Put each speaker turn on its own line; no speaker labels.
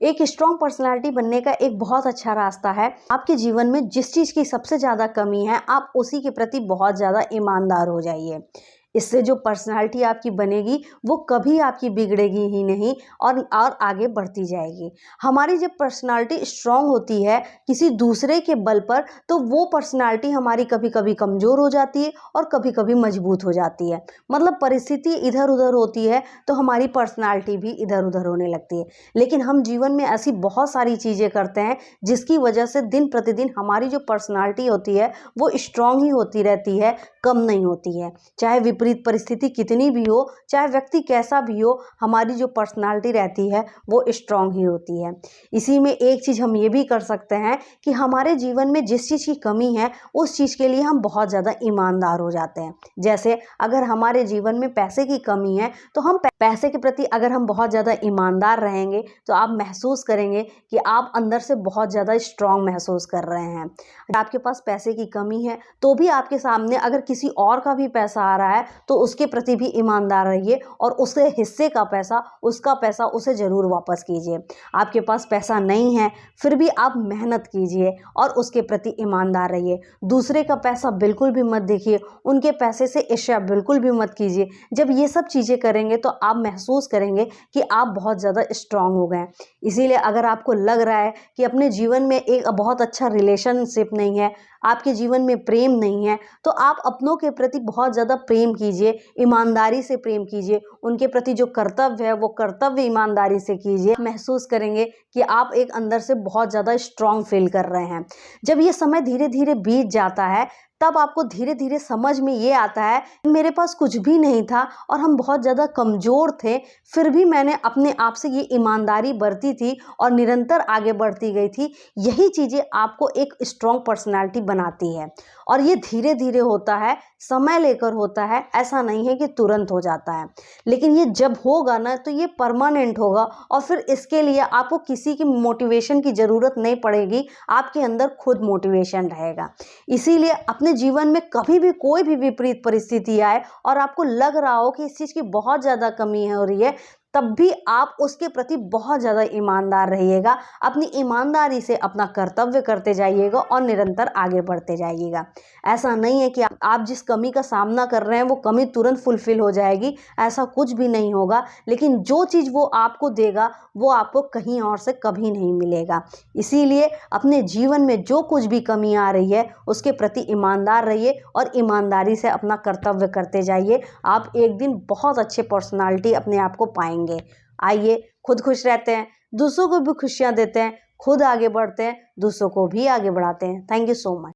एक strong personality बनने का एक बहुत अच्छा रास्ता है, आपके जीवन में जिस चीज़ की सबसे ज़्यादा कमी है, आप उसी के प्रति बहुत ज़्यादा ईमानदार हो जाइए। इससे जो पर्सनालिटी आपकी बनेगी वो कभी आपकी बिगड़ेगी ही नहीं और आगे बढ़ती जाएगी। हमारी जब पर्सनालिटी स्ट्रॉन्ग होती है किसी दूसरे के बल पर, तो वो पर्सनालिटी हमारी कभी कभी कमज़ोर हो जाती है और कभी कभी मजबूत हो जाती है। मतलब परिस्थिति इधर उधर होती है तो हमारी पर्सनालिटी भी इधर उधर होने लगती है। लेकिन हम जीवन में ऐसी बहुत सारी चीज़ें करते हैं जिसकी वजह से दिन प्रतिदिन हमारी जो पर्सनालिटी होती है वो स्ट्रॉन्ग ही होती रहती है, कम नहीं होती है। चाहे विपरीत परिस्थिति कितनी भी हो, चाहे व्यक्ति कैसा भी हो, हमारी जो पर्सनालिटी रहती है वो स्ट्रांग ही होती है। इसी में एक चीज़ हम ये भी कर सकते हैं कि हमारे जीवन में जिस चीज़ की कमी है उस चीज़ के लिए हम बहुत ज़्यादा ईमानदार हो जाते हैं। जैसे अगर हमारे जीवन में पैसे की कमी है तो हम पैसे के प्रति अगर हम बहुत ज़्यादा ईमानदार रहेंगे तो आप महसूस करेंगे कि आप अंदर से बहुत ज़्यादा स्ट्रांग महसूस कर रहे हैं। आपके पास पैसे की कमी है तो भी आपके सामने अगर किसी और का भी पैसा आ रहा है तो उसके प्रति भी ईमानदार रहिए और उसके हिस्से का पैसा, उसका पैसा उसे ज़रूर वापस कीजिए। आपके पास पैसा नहीं है फिर भी आप मेहनत कीजिए और उसके प्रति ईमानदार रहिए। दूसरे का पैसा बिल्कुल भी मत देखिए, उनके पैसे से ईर्ष्या बिल्कुल भी मत कीजिए। जब ये सब चीज़ें करेंगे तो आप महसूस करेंगे कि आप बहुत ज़्यादा स्ट्रांग हो गए। इसीलिए अगर आपको लग रहा है कि अपने जीवन में एक बहुत अच्छा रिलेशनशिप नहीं है, आपके जीवन में प्रेम नहीं है, तो आप अपनों के प्रति बहुत ज़्यादा प्रेम कीजिए, ईमानदारी से प्रेम कीजिए। उनके प्रति जो कर्तव्य है वो कर्तव्य ईमानदारी से कीजिए। महसूस करेंगे कि आप एक अंदर से बहुत ज़्यादा स्ट्रांग फील कर रहे हैं। जब ये समय धीरे धीरे बीत जाता है तब आपको धीरे धीरे समझ में ये आता है मेरे पास कुछ भी नहीं था और हम बहुत ज़्यादा कमज़ोर थे, फिर भी मैंने अपने आप से ये ईमानदारी बरती थी और निरंतर आगे बढ़ती गई थी। यही चीज़ें आपको एक स्ट्रॉन्ग पर्सनालिटी बनाती है और ये धीरे धीरे होता है, समय लेकर होता है, ऐसा नहीं है कि तुरंत हो जाता है। लेकिन ये जब होगा ना तो ये परमानेंट होगा और फिर इसके लिए आपको किसी की मोटिवेशन की ज़रूरत नहीं पड़ेगी, आपके अंदर खुद मोटिवेशन रहेगा। इसीलिए अपने जीवन में कभी भी कोई भी विपरीत परिस्थिति आए और आपको लग रहा हो कि इस चीज़ की बहुत ज़्यादा कमी हो रही है, तब भी आप उसके प्रति बहुत ज़्यादा ईमानदार रहिएगा। अपनी ईमानदारी से अपना कर्तव्य करते जाइएगा और निरंतर आगे बढ़ते जाइएगा। ऐसा नहीं है कि आप जिस कमी का सामना कर रहे हैं वो कमी तुरंत फुलफिल हो जाएगी, ऐसा कुछ भी नहीं होगा। लेकिन जो चीज़ वो आपको देगा वो आपको कहीं और से कभी नहीं मिलेगा। इसीलिए अपने जीवन में जो कुछ भी कमी आ रही है उसके प्रति ईमानदार रहिए और ईमानदारी से अपना कर्तव्य करते जाइए। आप एक दिन बहुत अच्छे पर्सनालिटी अपने आप को पाएंगे। आइए खुद खुश रहते हैं, दूसरों को भी खुशियां देते हैं, खुद आगे बढ़ते हैं, दूसरों को भी आगे बढ़ाते हैं। Thank you so much.